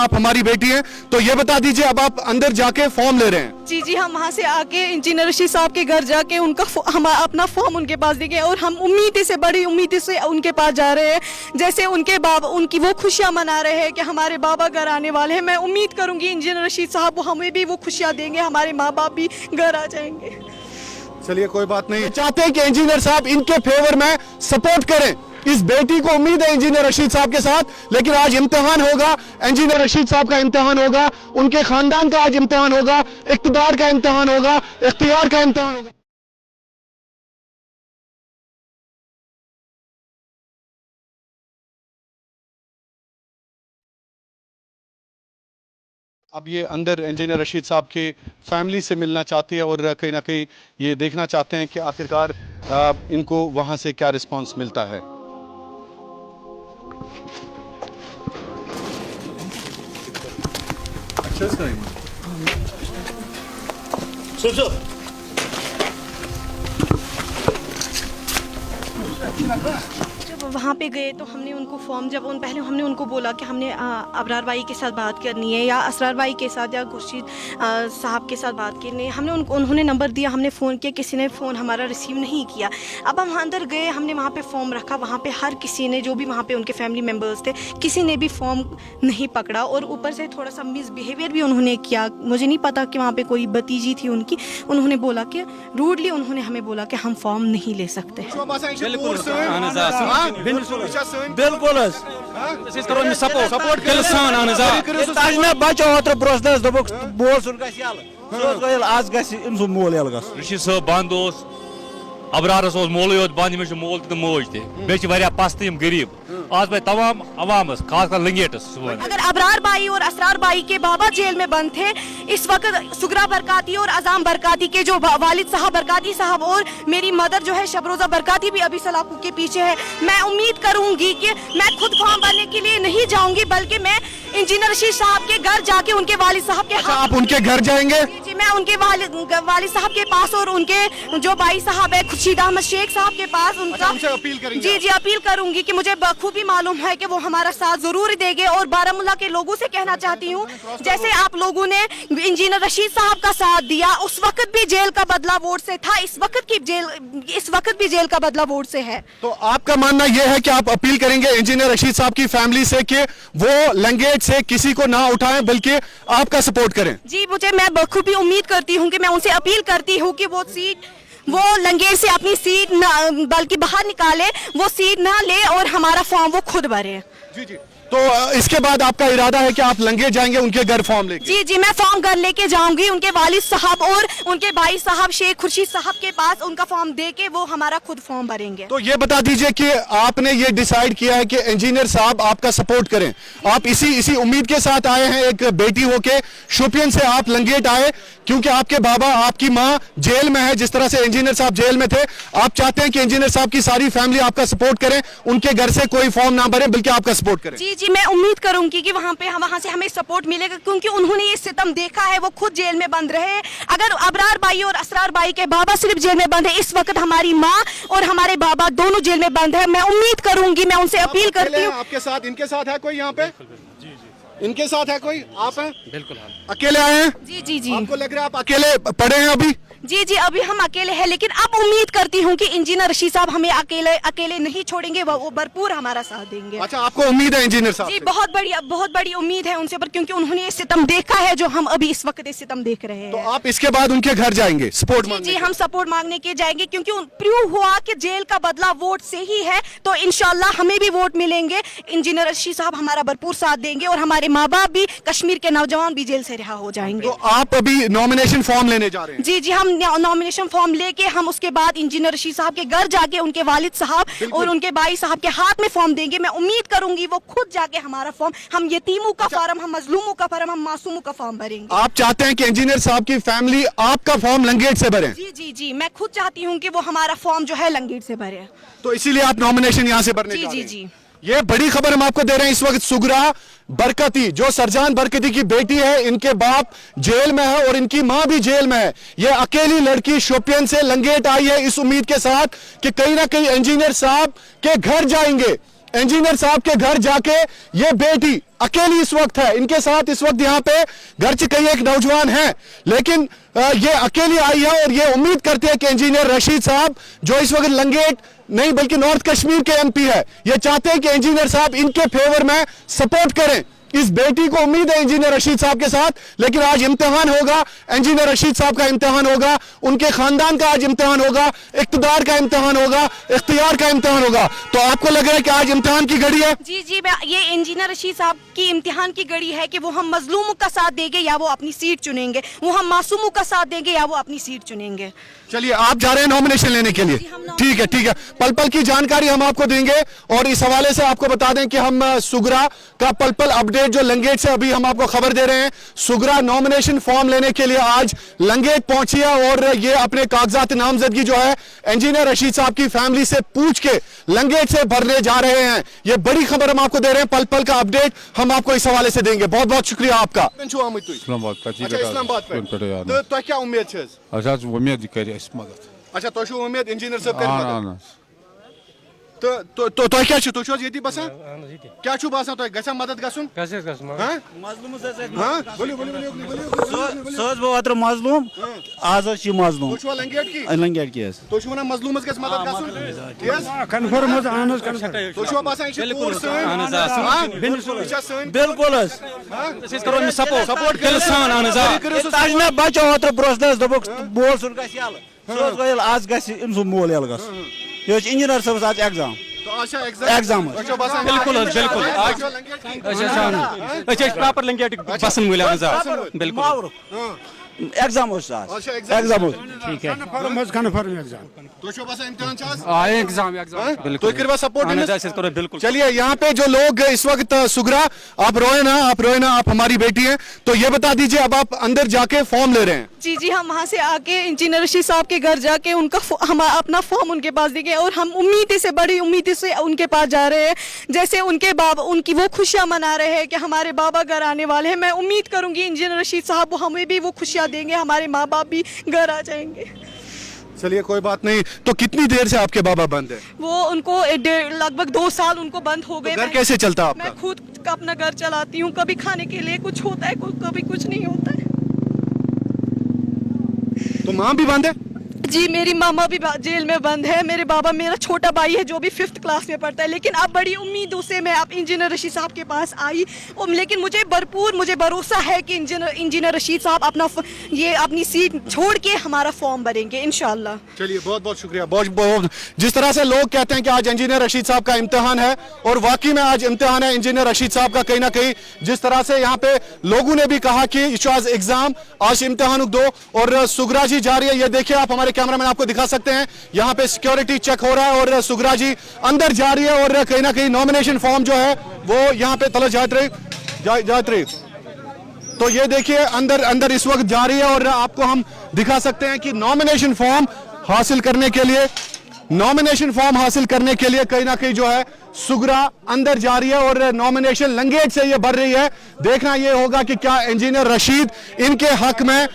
आप हमारी बेटी हैं, तो ये बता दीजिए अब आप अंदर जाके फॉर्म ले रहे हैं? जी जी, हम वहाँ से आके इंजीनियर रशीद साहब के घर जाके उनका हम अपना फॉर्म उनके पास देंगे और हम उम्मीद से, बड़ी उम्मीद से उनके पास जा रहे हैं। जैसे उनके बाबा उनकी वो खुशियाँ मना रहे हैं कि हमारे बाबा घर आने वाले हैं, मैं उम्मीद करूँगी इंजीनियर रशीद साहब वो हमें भी वो खुशियाँ देंगे, हमारे माँ बाप भी घर आ जाएंगे। चलिए कोई बात नहीं, चाहते हैं कि इंजीनियर साहब इनके फेवर में सपोर्ट करें इस बेटी को। उम्मीद है इंजीनियर रशीद साहब के साथ, लेकिन आज इम्तिहान होगा, इंजीनियर रशीद साहब का इम्तिहान होगा, उनके खानदान का आज इम्तिहान होगा, इख्तिदार का इम्तिहान होगा, इख्तियार का इम्तिहान होगा। अब ये अंदर इंजीनियर रशीद साहब के फैमिली से मिलना चाहती है और कहीं ना कहीं ये देखना चाहते हैं कि आखिरकार इनको वहाँ से क्या रिस्पांस मिलता है। जब वहाँ पे गए तो हमने उनको फॉर्म पहले हमने उनको बोला कि हमने अबरार भाई के साथ बात करनी है या असरार भाई के साथ या खुर्शीद साहब के साथ बात करनी है। उन्होंने नंबर दिया, हमने फ़ोन किया, किसी ने फ़ोन हमारा रिसीव नहीं किया। अब हम अंदर गए, हमने वहाँ पे फॉर्म रखा, वहाँ पे हर किसी ने, जो भी वहाँ पे उनके फैमिली मेम्बर्स थे, किसी ने भी फॉर्म नहीं पकड़ा और ऊपर से थोड़ा सा मिसबिहेवियर भी उन्होंने किया। मुझे नहीं पता कि वहाँ पे कोई भतीजी थी उनकी, उन्होंने बोला कि रूडली उन्होंने हमें बोला कि हम फॉर्म नहीं ले सकते। बिल्कुल सपोर्ट बचो ओत्र ब्रोस दोपक बोल सुन गल आज गम सु मोल यल गस रशीद साहब बंद अबरारस मोल योत बंद मे मोल तो मोज ते पस्त गरीब आज पे तमाम अवामस खासकर लंगेटस। अगर अबरार भाई और असरार भाई के बाबा जेल में बंद थे, इस वक्त सुगरा बरकाती और अजाम बरकाती के जो वालिद साहब बरकाती साहब और मेरी मदर जो है शबरोजा बरकाती भी अभी सलाखों के पीछे है। मैं उम्मीद करूंगी कि मैं खुद फॉर्म भरने के लिए नहीं जाऊंगी, बल्कि मैं इंजीनियर रशीद साहब के घर जाके उनके वालिद साहब के आप उनके घर जाएंगे? जी, मैं उनके वालिद साहब के पास और उनके जो भाई साहब है खुर्शीद अहमद शेख साहब के पास उनका अपील करेंगे? जी जी, अपील करूंगी कि मुझे बखूबी मालूम है कि वो हमारा साथ जरूर देंगे। और बारामूला के लोगों से कहना चाहती हूँ, जैसे आप लोगों ने इंजीनियर रशीद साहब का साथ दिया, उस वक्त भी जेल का बदला वोट से था, इस वक्त भी जेल का बदला वोट से है। तो आपका मानना यह है कि आप अपील करेंगे इंजीनियर रशीद साहब की फैमिली से कि वो लंगेट से किसी को ना उठाएं बल्कि आपका सपोर्ट करें? जी, मैं बखूबी उम्मीद करती हूँ कि मैं उनसे अपील करती हूँ कि वो लंगेट से अपनी सीट बल्कि बाहर निकाले, वो सीट ना ले और हमारा फॉर्म वो खुद भरे। जी जी, तो इसके बाद आपका इरादा है कि आप लंगेट जाएंगे उनके घर फॉर्म लेके? जी जी, मैं फॉर्म घर लेके जाऊंगी उनके वालिद साहब और उनके भाई साहब शेख खुर्शीद साहब के पास, उनका फॉर्म देके वो हमारा खुद फॉर्म भरेंगे। तो ये बता दीजिए कि आपने ये डिसाइड किया है कि इंजीनियर साहब आपका सपोर्ट करें, आप इसी उम्मीद के साथ आए हैं, एक बेटी होके शोपियन से आप लंगेट आए क्योंकि आपके बाबा आपकी माँ जेल में है, जिस तरह से इंजीनियर साहब जेल में थे, आप चाहते हैं कि इंजीनियर साहब की सारी फैमिली आपका सपोर्ट करें, उनके घर से कोई फॉर्म ना भरे बल्कि आपका सपोर्ट करें? जी जी, मैं उम्मीद करूंगी कि वहाँ से हमें सपोर्ट मिलेगा, क्योंकि उन्होंने ये सितम देखा है, वो खुद जेल में बंद रहे। अगर अबरार भाई और असरार भाई के बाबा सिर्फ जेल में बंद है, इस वक्त हमारी माँ और हमारे बाबा दोनों जेल में बंद है। मैं उम्मीद करूंगी, मैं उनसे अपील करती हूँ। आपके साथ, इनके साथ है कोई यहाँ पे? इनके साथ है कोई? आप हैं? बिल्कुल अकेले आए हैं? जी जी जी, आपको लग रहा है आप अकेले पड़े हैं अभी? जी जी, अभी हम अकेले हैं, लेकिन अब उम्मीद करती हूँ कि इंजीनियर रशीद साहब हमें अकेले नहीं छोड़ेंगे, वो भरपूर हमारा साथ देंगे। अच्छा, आपको उम्मीद है इंजीनियर साहब? जी, बहुत बड़ी उम्मीद है उनसे, पर क्योंकि उन्होंने ये सितम देखा है जो हम अभी इस वक्त सितम देख रहे हैं। तो आप इसके बाद उनके घर जाएंगे सपोर्ट मांगने? जी, हम सपोर्ट मांगने के जाएंगे, क्योंकि प्रूव हुआ कि जेल का बदला वोट से ही है, तो इंशाल्लाह हमें भी वोट मिलेंगे। इंजीनियर रशीद साहब हमारा भरपूर साथ देंगे और हमारे माँ बाप भी, कश्मीर के नौजवान भी जेल से रिहा हो जाएंगे। तो आप अभी नॉमिनेशन फॉर्म लेने जा रहे हैं? जी जी, हम नॉमिनेशन फॉर्म लेके हम उसके बाद इंजीनियर रशीद साहब के घर जाके उनके वालिद साहब और उनके भाई साहब के हाथ में फॉर्म देंगे। मैं उम्मीद करूंगी वो खुद जाके हमारा फॉर्म, हम यतीमों का फॉर्म, हम मजलूमों का फॉर्म, हम मासूमों का फॉर्म भरेंगे। आप चाहते हैं कि इंजीनियर साहब की फैमिली आपका फॉर्म लंगेट से भरे? जी जी जी, मैं खुद चाहती हूँ कि वो हमारा फॉर्म जो है लंगेट से भरे, तो इसीलिए आप नॉमिनेशन यहाँ से भरने जा रहे हैं? जी जी। ये बड़ी खबर हम आपको दे रहे हैं इस वक्त। सुगरा बरकती जो सरजान बरकती की बेटी है, इनके बाप जेल में है और इनकी मां भी जेल में है। ये अकेली लड़की शोपियन से लंगेट आई है इस उम्मीद के साथ कि कहीं ना कहीं इंजीनियर साहब के घर जाएंगे, इंजीनियर साहब के घर जाके ये बेटी अकेली इस वक्त है, इनके साथ इस वक्त यहाँ पे घर से कई एक नौजवान है, लेकिन ये अकेली आई है और ये उम्मीद करते हैं कि इंजीनियर रशीद साहब जो इस वक्त लंगेट नहीं बल्कि नॉर्थ कश्मीर के एमपी है, ये चाहते हैं कि इंजीनियर साहब इनके फेवर में सपोर्ट करें इस बेटी को। उम्मीद है इंजीनियर रशीद साहब के साथ, लेकिन आज इम्तिहान होगा, इंजीनियर रशीद साहब का इम्तिहान होगा, उनके खानदान का आज इम्तिहान होगा, इख्तिदार का इम्तिहान होगा, इख्तियार का इम्तिहान होगा। तो आपको लग रहा है कि आज इम्तिहान की घड़ी है? जी जी, ये इंजीनियर रशीद साहब की इम्तिहान की घड़ी है कि वो हम मजलूमों का साथ देंगे या वो अपनी सीट चुनेंगे, वो हम मासूमों का साथ देंगे या वो अपनी सीट चुनेंगे। चलिए, आप जा रहे हैं नॉमिनेशन लेने के लिए? ठीक है, ठीक है, पल पल की जानकारी हम आपको देंगे और इस हवाले से आपको बता दें कि हम सुगरा का पल पल अपडेट जो लंगेट से अभी हम आपको खबर दे रहे हैं, सुगरा नॉमिनेशन फॉर्म लेने के लिए आज लंगेट पहुंची है और ये अपने कागजात नामजदगी जो है इंजीनियर रशीद साहब की फैमिली से पूछ के लंगेट से भरने जा रहे हैं। ये बड़ी खबर हम आपको दे रहे हैं, पल पल का अपडेट हम आपको इस हवाले से देंगे। बहुत बहुत शुक्रिया आपका। इस्लामाबाद तो क्या उम्मीद है? उम्मीद कर मदद। अच्छा, तो उम्मीद इंजीनियर साहब कर तो क्या छु तुझ ये बसान क्या छु बसान तो गसा मदद गसुन हां मजलूम हां बोलियो बोलियो बोलियो सोच बो अत्र मजलूम आज छी मजलूम तो लंगेट की तो वन मजलूम गस मदद गसुन यस कन्फर्म आनस तो बसान पूर बिल्कुल सपोर्ट कर ताजना बचो अत्र ब्रोसनस दबक बोल सुन गस यल सोच गयल आज गस इनसु मोल यल गस ये इंजीनियर सब आज एग्जाम तो अच्छा एग्जाम बिल्कुल बिल्कुल अच्छा प्रॉपर लंगेट पसंद मिला बिल्कुल एग्जाम एग्जाम ठीक है कन्फर्म एग्जाम तो बस इम्तिहान चास एग्जाम तो करवा सपोर्ट करो बिल्कुल। चलिए, यहाँ पे जो लोग इस वक्त सुगरा आप रोए ना, आप हमारी बेटी हैं, तो ये बता दीजिए अब आप अंदर जाके फॉर्म ले रहे हैं? जी जी, हम वहाँ से आके इंजीनियर रशीद साहब के घर जाके उनका हम अपना फॉर्म उनके पास देंगे और हम उम्मीद से बड़ी उम्मीद से उनके पास जा रहे हैं, जैसे उनके बाबा उनकी वो खुशियाँ मना रहे हैं कि हमारे बाबा घर आने वाले हैं। मैं उम्मीद करूँगी इंजीनियर रशीद साहब वो हमें भी वो खुशियाँ देंगे, हमारे माँ बाप भी घर आ जाएंगे। चलिए, कोई बात नहीं। तो कितनी देर से आपके बाबा बंद है? वो उनको लगभग 2 साल उनको बंद हो गए। तो घर कैसे चलता आपका? मैं खुद अपना घर चलाती हूँ, कभी खाने के लिए कुछ होता है, कभी कुछ नहीं होता है। तो माँ भी बंद है? जी, मेरी मामा भी जेल में बंद है, मेरे बाबा, मेरा छोटा भाई है जो भी 5th क्लास में पढ़ता है। लेकिन अब बड़ी उम्मीदों से मैं अब इंजीनियर रशीद साहब के पास आई, लेकिन मुझे भरोसा है कि इंजीनियर रशीद साहब अपनी सीट छोड़ के हमारा फॉर्म भरेंगे इंशाल्लाह। चलिए, बहुत बहुत शुक्रिया। बहुत जिस तरह से लोग कहते हैं कि आज इंजीनियर रशीद साहब का इम्तिहान है और वाकई में आज इम्तिहान है इंजीनियर रशीद साहब का, कहीं ना कहीं जिस तरह से यहाँ पे लोगों ने भी कहा कि आज एग्जाम, आज इम्तिहान दो और सुगरा जी जा रही है। ये देखिए, आप हमारे कैमरामैन आपको दिखा सकते हैं, यहाँ पे सिक्योरिटी चेक हो रहा है और सुगरा जी अंदर जा रही है और कहीं ना कहीं नॉमिनेशन फॉर्म जो है वो यहाँ पे तलब जात रही। तो ये देखिए, अंदर इस वक्त जा रही है और आपको हम दिखा सकते हैं कि नॉमिनेशन फॉर्म हासिल करने के लिए कहीं ना कहीं जो है सुगरा अंदर जा रही है और नॉमिनेशन लंगेट से ये बढ़ रही है। देखना ये होगा कि क्या इंजीनियर रशीद इनके हक में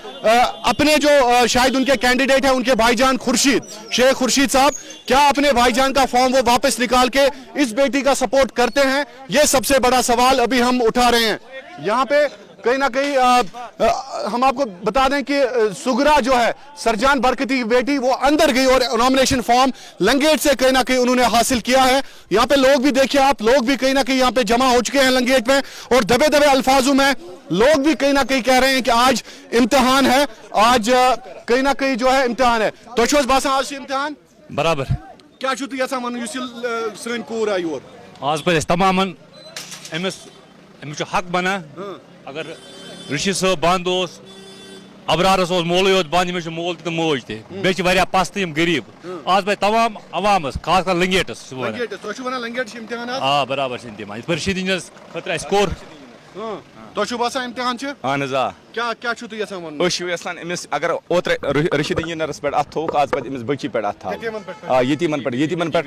अपने जो शायद उनके कैंडिडेट है, उनके भाईजान शेख खुर्शीद साहब, क्या अपने भाईजान का फॉर्म वो वापस निकाल के इस बेटी का सपोर्ट करते हैं? ये सबसे बड़ा सवाल अभी हम उठा रहे हैं। यहाँ पे कहीं ना कहीं हम आपको बता दें कि सुगरा जो है सरजान बरकती की बेटी, वो अंदर गई और नॉमिनेशन फॉर्म लंगेट से कहीं ना कहीं उन्होंने हासिल किया है। यहाँ पे लोग भी देखिए, आप लोग भी कहीं ना कहीं यहाँ पे जमा हो चुके हैं लंगेट में और दबे दबे अल्फाजों में लोग भी कहीं ना कहीं कह रहे हैं कि आज इम्तिहान है, आज कहीं ना कहीं जो है इम्तिहान है। तो बासा आज इम्तिहान बराबर क्या छु तुम यसान वन सन कूर आई और आज पे तमाम अमिस हक बना अगर रशीद साहब बंद अबरारस मोल बंद मे मोल तो मोज बे पस्त गरीब आज पे तमाम अवामस खास कर लंगेटस बराबर इम्तिहान रशीद इंजीनियरस कोर तो इम्तिहान अहन क्या यसान अमिस अगर ओत्र रशीद इंजीनियरस पे अथ थोक आज पे बच्ची पे अथ यतीमन पे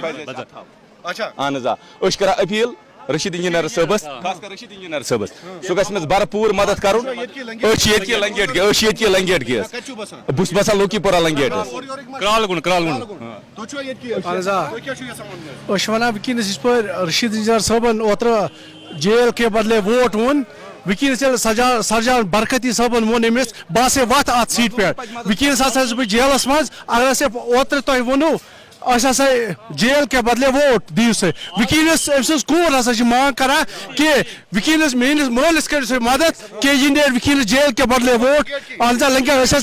अच्छा अहन कर अपील رشید انجینئر صٲبس خاص کر رشید انجینئر صٲبس سُہ گژھِ أمِس بھرپوٗر مدد کرُن أسۍ چھِ ییٚتہِ لنگیٹ گیس بہٕ چھُس بسان لوکی پورہ لنگیٹس کرال گُن ونکس رشید انجینئر صٲبن اوترٕ جیل کے بدلے ووٹ وون ونکس سرجان برکتی صٲبن وون أمِس بہٕ ہسا وتھ اتھ سیٖٹہِ پٮ۪ٹھ ونکس ہسا چھُس بہٕ جیلس منٛز اگر ہسا اوترٕ تۄہہِ ووٚنوٕ أسۍ ہسا جیل کے بدلے ووٹ دِیِو سا ونکس أمۍ سٕنٛز کوٗر ہسا چھِ مانگ کران کہ ونکس میٲنِس مٲلِس کٔرِو سا مدد کہ یہِ نیرِ ونکس جیل کے بدلے ووٹ اہن سا لنگیٹ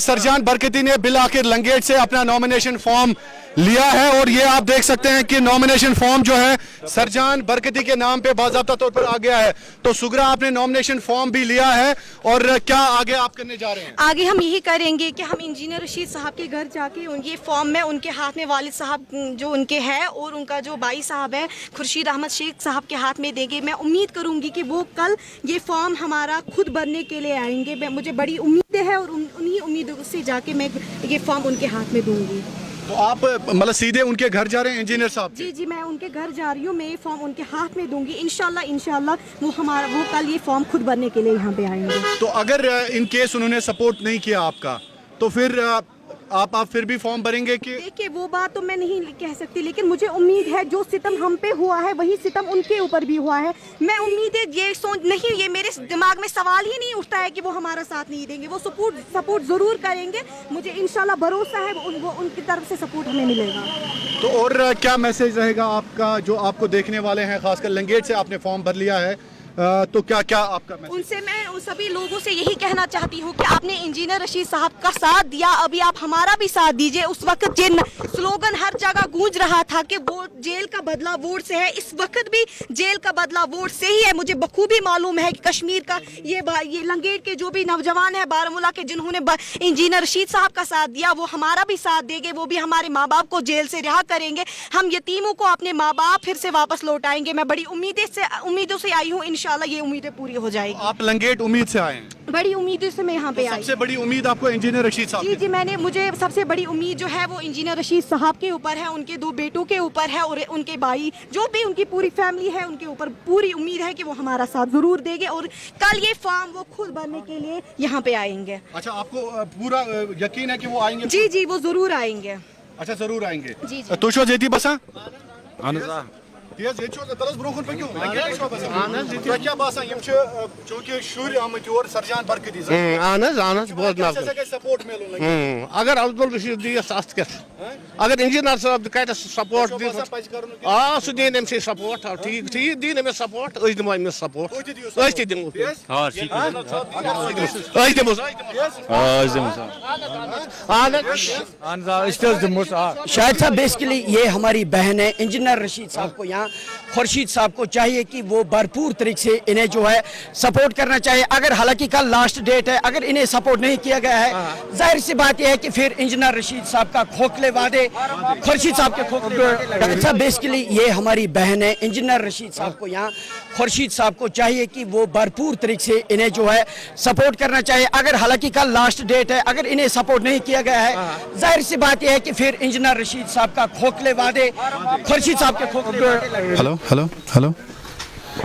سرجان برکتی نے بالآخر لنگیٹ سے اپنا نامینیشن فارم لیا ہے اور یہ آپ دیکھ سکتے ہیں کہ نامینیشن فارم جو ہے سرجان برکتی کے نام پہ باضابطہ طور پر آ گیا ہے. تو سگرا آپ نے نامینیشن فارم بھی لیا ہے اور کیا آگے آپ کرنے جا رہے ہیں؟ آگے ہم یہی کریں گے کہ ہم انجینئر رشید صاحب کے گھر جا کے یہ فارم میں ان کے ہاتھ میں والد صاحب جو ان کے ہے اور ان کا جو بھائی صاحب ہے خورشید احمد شیخ صاحب کے ہاتھ میں دیں گے. میں امید کروں گی کہ وہ کل یہ فارم ہمارا خود بھرنے کے لیے آئیں گے. مجھے بڑی امیدیں ہیں اور انہی امیدوں سے جا کے میں یہ فارم ان کے ہاتھ میں دوں گی. تو آپ مطلب سیدھے ان کے گھر جا رہے ہیں انجینئر صاحب؟ جی میں ان کے گھر جا رہی ہوں. میں یہ فارم ان کے ہاتھ میں دوں گی انشاءاللہ وہ کل یہ فارم خود بھرنے کے لیے یہاں پہ آئیں گے. تو اگر ان کیس انہوں نے سپورٹ نہیں کیا آپ کا تو پھر آپ پھر بھی فارم بھریں گے کہ؟ دیکھیے وہ بات تو میں نہیں کہہ سکتی لیکن مجھے امید ہے جو ستم ہم پہ ہوا ہے وہی ستم ان کے اوپر بھی ہوا ہے. میں امید ہے یہ میرے دماغ میں سوال ہی نہیں اٹھتا ہے کہ وہ ہمارا ساتھ نہیں دیں گے. وہ سپورٹ ضرور کریں گے. مجھے انشاءاللہ بھروسہ ہے وہ ان کی طرف سے سپورٹ ہمیں ملے گا. تو اور کیا میسج رہے گا آپ کا جو آپ کو دیکھنے والے ہیں خاص کر لنگیٹ سے آپ نے فارم بھر لیا ہے تو کیا آپ کا میسج؟ ان سے میں سبھی لوگوں سے یہی کہنا چاہتی ہوں کہ آپ نے انجینئر رشید صاحب کا ساتھ دیا ابھی آپ ہمارا بھی ساتھ دیجئے. اس وقت یہ سلوگن ہر جگہ گونج رہا تھا کہ وہ جیل کا بدلہ ووٹ سے ہے. اس وقت بھی جیل کا بدلہ ووٹ سے ہی ہے. مجھے بخوبی معلوم ہے کہ کشمیر کا یہ لنگیٹ کے جو بھی نوجوان ہیں بارہمولہ کے جنہوں نے انجینئر رشید صاحب کا ساتھ دیا وہ ہمارا بھی ساتھ دیں گے. وہ بھی ہمارے ماں باپ کو جیل سے رہا کریں گے. ہم یتیموں کو اپنے ماں باپ پھر سے واپس لوٹائیں گے. میں بڑی امیدوں سے آئی ہوں. انشاءاللہ یہ امیدیں پوری ہو جائے گی. آپ لنگیٹ امید سے آئے ہیں؟ بڑی امیدوں سے میں یہاں پہ آئی. سب سے بڑی امید آپ کو انجینئر رشید صاحب؟ جی مجھے سب سے بڑی امید جو ہے وہ انجینئر رشید صاحب کے اوپر ہے. ان کے 2 بیٹوں کے اوپر ہے اور ان کے بھائی جو بھی ان کی پوری فیملی ہے ان کے اوپر پوری امید ہے کہ وہ ہمارا ساتھ ضرور دیں گے اور کل یہ فارم وہ خود بھرنے کے لیے یہاں پہ آئیں گے. اچھا آپ کو پورا یقین ہے کہ وہ آئیں گے؟ جی وہ ضرور آئیں گے. اچھا ضرور آئیں گے. جی تو چھو جیتی بسا سرجان برکتی اگر عبدالرشید دیس ات اگر انجینئر صاحب کتس سپورٹ سہ دین امس سپورٹ ٹھیک دین امس سپورٹ دمو امس سپورٹ دمو شاہد صاحب بیسکلی یہ ہماری بہن ہے انجینئر رشید صاحب کو یہاں خورشید صاحب کو چاہیے کہ وہ بھرپور طریقے سے انہیں جو ہے سپورٹ کرنا چاہیے. اگر حالانکہ کل لاسٹ ڈیٹ ہے اگر انہیں سپورٹ نہیں کیا گیا ہے ظاہر سی بات یہ ہے کہ پھر انجینئر رشید صاحب کا کھوکھلے وعدے خورشید صاحب کے کھوکھلے صاحب بیسکلی یہ ہماری بہن ہے انجینئر رشید صاحب کو یہاں خورشید صاحب کو چاہیے کہ وہ بھرپور طریقے سے انہیں جو ہے سپورٹ کرنا چاہیے. اگر حالانکہ کل لاسٹ ڈیٹ ہے اگر انہیں سپورٹ نہیں کیا گیا ہے ظاہر سی بات یہ ہے کہ پھر انجینئر رشید صاحب کا کھوکھلے وعدے خورشید صاحب کے کھوکھلے ہلو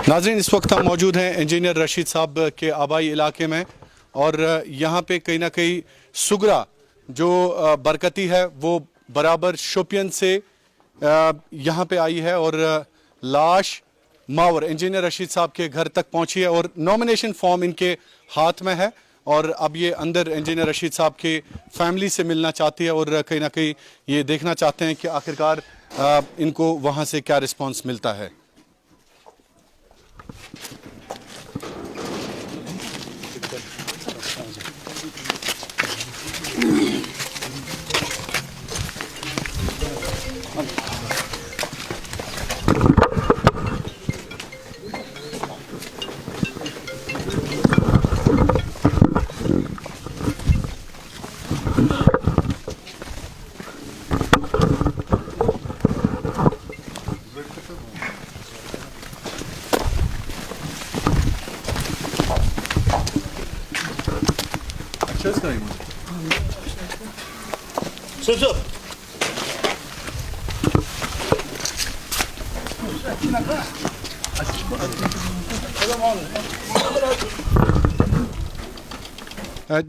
ناظرین اس وقت ہم موجود ہیں انجینئر رشید صاحب کے آبائی علاقے میں اور یہاں پہ کہیں نہ کہیں سگرا جو برکتی ہے وہ برابر شوپین سے یہاں پہ آئی ہے اور لاش ماور انجینئر رشید صاحب کے گھر تک پہنچی ہے اور نامینیشن فارم ان کے ہاتھ میں ہے اور اب یہ اندر انجینئر رشید صاحب کے فیملی سے ملنا چاہتی ہے اور کہیں نہ کہیں یہ دیکھنا چاہتے ہیں کہ آخرکار ان کو وہاں سے کیا رسپانس ملتا ہے.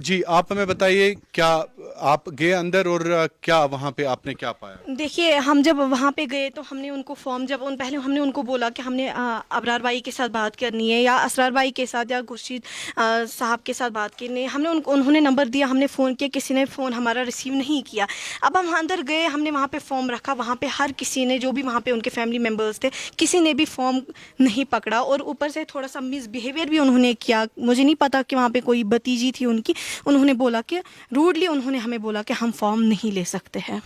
जी आप हमें बताइए, क्या आप गए अंदर और क्या वहाँ पे आपने क्या पाया? देखिए, हम जब वहाँ पे गए तो हमने उनको फॉर्म पहले हमने उनको बोला कि हमने अबरार भाई के साथ बात करनी है या असरार भाई के साथ या खुर्शीद साहब के साथ बात करनी है। उन्होंने नंबर दिया, हमने फ़ोन किया, किसी ने फ़ोन हमारा रिसीव नहीं किया। अब हम अंदर गए, हमने वहाँ पे फॉर्म रखा, वहाँ पे हर किसी ने, जो भी वहाँ पे उनके फैमिली मेम्बर्स थे, किसी ने भी फॉर्म नहीं पकड़ा और ऊपर से थोड़ा सा मिसबिहेवियर भी उन्होंने किया। मुझे नहीं पता कि वहाँ पे कोई भतीजी थी उनकी, उन्होंने बोला कि रूडली उन्होंने हमें बोला कि हम फॉर्म नहीं ले सकते हैं।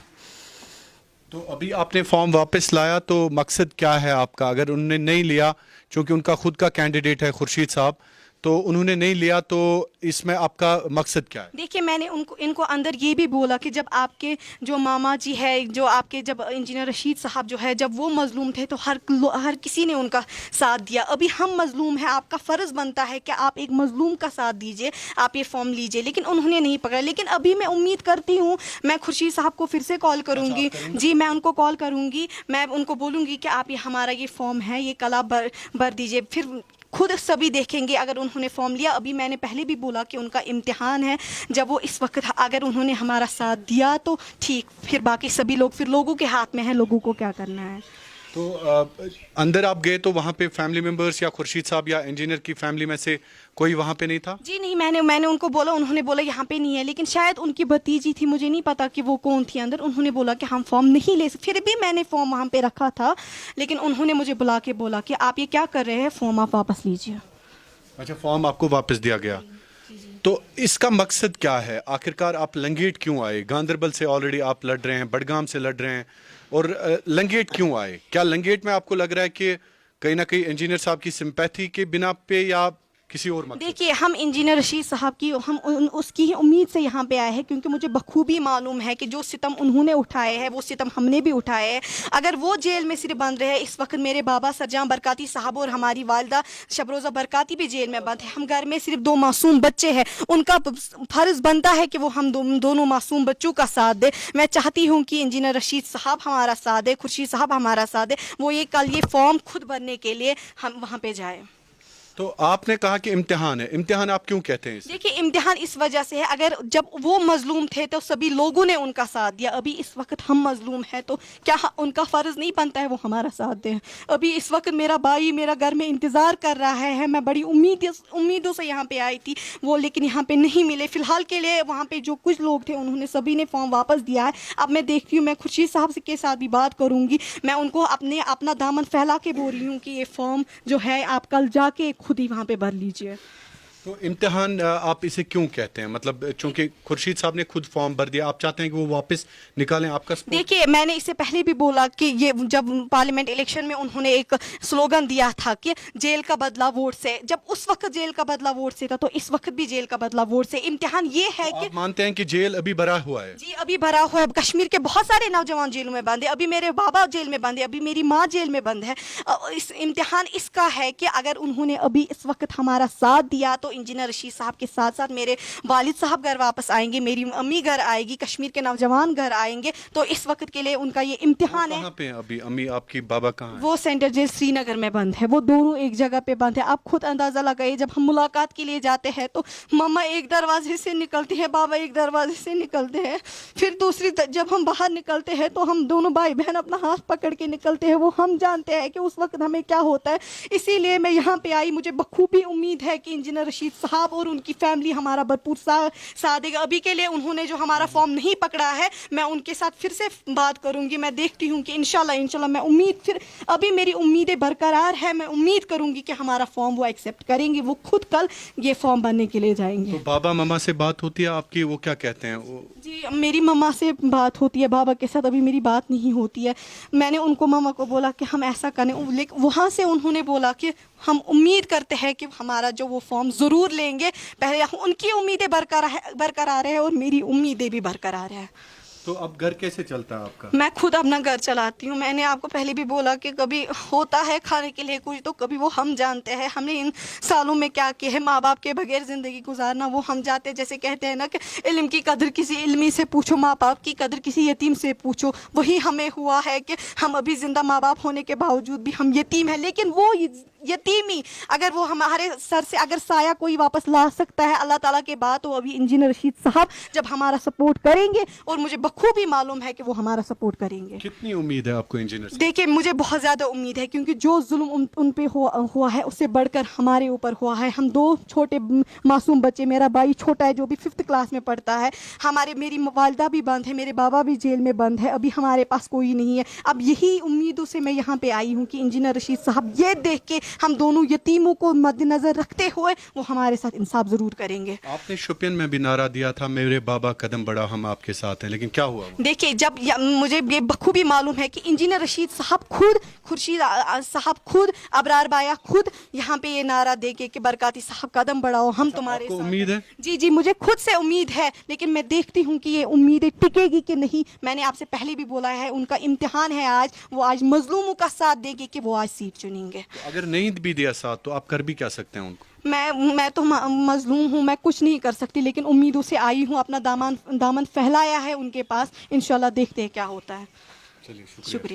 तो अभी आपने फॉर्म वापस लाया, तो मकसद क्या है आपका? अगर उन्होंने नहीं लिया, क्योंकि उनका खुद का कैंडिडेट है खुर्शीद साहब, तो उन्होंने नहीं लिया, तो इसमें आपका मकसद क्या है? देखिए, मैंने इनको अंदर ये भी बोला कि जब आपके जो मामा जी है, जो आपके जब इंजीनियर रशीद साहब जो है, जब वो मजलूम थे तो हर किसी ने उनका साथ दिया। अभी हम मजलूम हैं, आपका फ़र्ज़ बनता है कि आप एक मजलूम का साथ दीजिए, आप ये फॉर्म लीजिए, लेकिन उन्होंने नहीं पकड़ा। लेकिन अभी मैं उम्मीद करती हूँ, मैं खुर्शीद साहब को फिर से कॉल करूँगी। जी, मैं उनको कॉल करूँगी, मैं उनको बोलूँगी कि आप ये हमारा ये फॉर्म है, ये कल आप भर दीजिए, फिर खुद सभी देखेंगे अगर उन्होंने फॉर्म लिया। अभी मैंने पहले भी बोला कि उनका इम्तिहान है, जब वो इस वक्त अगर उन्होंने हमारा साथ दिया तो ठीक, फिर बाकी सभी लोग फिर लोगों के हाथ में है, लोगों को क्या करना है। तो अंदर आप गए तो वहाँ पे फैमिली मेंबर्स या खुर्शीद साहब या इंजीनियर की फैमिली में से कोई वहाँ पे नहीं था? जी नहीं, मैंने उनको बोला, उन्होंने बोला यहाँ पे नहीं है, लेकिन शायद उनकी भतीजी थी, मुझे नहीं पता कि वो कौन थी अंदर। उन्होंने बोला कि हम फॉर्म नहीं ले सकते, फिर भी मैंने फॉर्म वहाँ पे रखा था, लेकिन उन्होंने मुझे बुला के बोला कि आप ये क्या कर रहे हैं, फॉर्म आप वापस लीजिए। अच्छा, फॉर्म आपको वापस दिया गया। तो इसका मकसद क्या है? आखिरकार आप लंगेट क्यों आए? गांधरबल से ऑलरेडी आप लड़ रहे हैं, बडगाम से लड़ रहे हैं, और लंगेट क्यों आए? क्या लंगेट में आपको लग रहा है कि कहीं ना कहीं इंजीनियर साहब की सिंपैथी के बिना पे या किसी और मकसद? देखिए, हम इंजीनियर रशीद साहब की उसकी ही उम्मीद से यहाँ पे आए हैं, क्योंकि मुझे बखूबी मालूम है कि जो सितम उन्होंने उठाए हैं वो सितम हमने भी उठाए हैं। अगर वो जेल में सिर्फ बंद रहे, इस वक्त मेरे बाबा सरजां बरकाती साहब और हमारी वालदा शबरोज़ा बरकाती भी जेल में बंद है, हम घर में सिर्फ 2 मासूम बच्चे हैं, उनका फ़र्ज़ बनता है कि वो हम दोनों मासूम बच्चों का साथ दे। मैं चाहती हूँ कि इंजीनियर रशीद साहब हमारा साथ दे, खुर्शीद साहब हमारा साथ दे, वो ये कल ये फॉर्म खुद भरने के लिए हम वहाँ पे जाए। तो आपने कहा कि इम्तिहान है, इम्तिहान आप क्यों कहते हैं इसे? देखिए, इम्तिहान इस वजह से है, अगर जब वो मजलूम थे तो सभी लोगों ने उनका साथ दिया, अभी इस वक्त हम मजलूम हैं तो क्या उनका फ़र्ज़ नहीं बनता है वो हमारा साथ दें? अभी इस वक्त मेरा भाई मेरा घर में इंतज़ार कर रहा है, मैं बड़ी उम्मीदों से यहाँ पे आई थी वो, लेकिन यहाँ पे नहीं मिले। फ़िलहाल के लिए वहाँ पे जो कुछ लोग थे उन्होंने सभी ने फॉर्म वापस दिया है। अब मैं देखती हूँ, मैं खुर्शीद साहब के साथ भी बात करूँगी, मैं उनको अपना दामन फैला के बोल रही हूँ कि ये फॉर्म जो है आप कल जाके खुद ही वहाँ पे भर लीजिए। तो इम्तिहान आप इसे क्यों कहते हैं? मतलब चूंकि खुर्शीद साहब ने खुद फॉर्म भर दिया, आप चाहते हैं कि वो वापस निकालें आपका सपोर्ट? देखिए, मैंने इससे पहले भी बोला कि ये जब पार्लियामेंट इलेक्शन में उन्होंने एक स्लोगन दिया था कि जेल का बदला वोट से, जब उस वक्त जेल का बदला वोट से था तो इस वक्त भी जेल का बदला वोट से। इम्तिहान ये है कि आप मानते हैं कि जेल अभी भरा हुआ है? जी, अभी भरा हुआ है। कश्मीर के बहुत सारे नौजवान जेलों में बंद है, अभी मेरे बाबा जेल में बंद है, अभी मेरी माँ जेल में बंद है। इस इम्तिहान इसका है कि अगर उन्होंने अभी इस वक्त हमारा साथ दिया तो इंजीनियर रशीद साहब के साथ साथ मेरे वालिद साहब घर वापस आएंगे, मेरी अम्मी घर आएगी, कश्मीर के नौजवान घर आएंगे। तो इस वक्त के लिए उनका ये इम्तिहान है। कहाँ पे अभी अम्मी आपकी बाबा कहाँ है? वो सेंट्रल जेल श्रीनगर में बंद है, वो दोनों एक जगह पे बंद है। आप खुद अंदाज़ा लगाइए, जब हम मुलाकात के लिए जाते हैं तो मम्मा एक दरवाजे से निकलती है, बाबा एक दरवाजे से निकलते हैं, फिर जब हम बाहर निकलते हैं तो हम दोनों भाई बहन अपना हाथ पकड़ के निकलते हैं। वो हम जानते हैं कि उस वक्त हमें क्या होता है, इसीलिए मैं यहाँ पे आई। मुझे बखूबी उम्मीद है कि इंजीनियर रशीद साहब और उनकी फैमिली हमारा भरपूर साथ देगा। अभी के लिए उन्होंने जो हमारा फॉर्म नहीं पकड़ा है, मैं उनके साथ फिर से बात करूंगी। मैं देखती हूँ कि इंशाल्लाह मैं उम्मीद, फिर अभी मेरी उम्मीदें बरकरार है, मैं उम्मीद करूंगी कि हमारा फॉर्म वो एक्सेप्ट करेंगे, वो खुद कल ये फॉर्म भरने के लिए जाएंगे। तो बाबा मामा से बात होती है आपकी, वो क्या कहते हैं? जी, मेरी मम्मा से बात होती है, बाबा के साथ अभी मेरी बात नहीं होती है। मैंने उनको मामा को बोला कि हम ऐसा करें, लेकिन वहाँ से उन्होंने बोला कि हम उम्मीद करते हैं कि हमारा जो वो फॉर्म ज़रूर लेंगे। पहले उनकी उम्मीदें बरकरार है और मेरी उम्मीदें भी बरकरार है। तो अब घर कैसे चलता है आपका? मैं खुद अपना घर चलाती हूँ। मैंने आपको पहले भी बोला कि कभी होता है खाने के लिए कुछ तो कभी वो हम जानते हैं हमने इन सालों में क्या किया है। माँ बाप के बगैर ज़िंदगी गुजारना वो हम जाते हैं। जैसे कहते हैं ना कि इल्म की कदर किसी इल्मी से पूछो, माँ बाप की कदर किसी यतीम से पूछो। वही हमें हुआ है कि हम अभी ज़िंदा माँ बाप होने के बावजूद भी हम यतीम हैं। लेकिन वो यतीमी अगर वो हमारे सर से अगर साया कोई वापस ला सकता है अल्लाह ताला के बाद, तो अभी इंजीनियर रशीद साहब जब हमारा सपोर्ट करेंगे, और मुझे बखूबी मालूम है कि वो हमारा सपोर्ट करेंगे। कितनी उम्मीद है आपको इंजीनियर से? देखिए मुझे बहुत ज़्यादा उम्मीद है, क्योंकि जो जुल्म उन पे हुआ है उससे बढ़कर हमारे ऊपर हुआ है। हम 2 छोटे मासूम बच्चे, मेरा भाई छोटा है जो भी 5th क्लास में पढ़ता है, मेरी वालिदा भी बंद है, मेरे बाबा भी जेल में बंद है, अभी हमारे पास कोई नहीं है। अब यही उम्मीदों से मैं यहाँ पे आई हूँ कि इंजीनियर रशीद साहब ये देख के हम दोनों यतीमों को मद्देनजर रखते हुए वो हमारे साथ इंसाफ ज़रूर करेंगे। आपने शोपियन में भी नारा दिया था, मेरे बाबा कदम बढ़ा हम आपके साथ हैं, लेकिन क्या हुआ? देखिए जब मुझे ये बखूबी मालूम है कि इंजीनियर रशीद साहब खुद, खुर्शीद साहब खुद, अबरार बाया खुद यहाँ पे ये नारा देके कि बरकाती साहब कदम बढ़ाओ, हम तुम्हारे साथ। उम्मीद है? जी जी मुझे खुद से उम्मीद है, लेकिन मैं देखती हूँ कि ये उम्मीदें टिकेगी कि नहीं। मैंने आपसे पहले भी बोला है उनका इम्तिहान है आज, वो आज मजलूमों का साथ देंगे कि वो आज सीट चुनेंगे। अगर नहीं भी दिया साथ तो आप कर भी क्या सकते हैं उनको? मैं तो मजलूम हूँ, मैं कुछ नहीं कर सकती, लेकिन उम्मीदों से आई हूँ, अपना दामन फैलाया है उनके पास। इंशाल्लाह देखते हैं क्या होता है। चलिए शुक्रिया। शुक्रिया।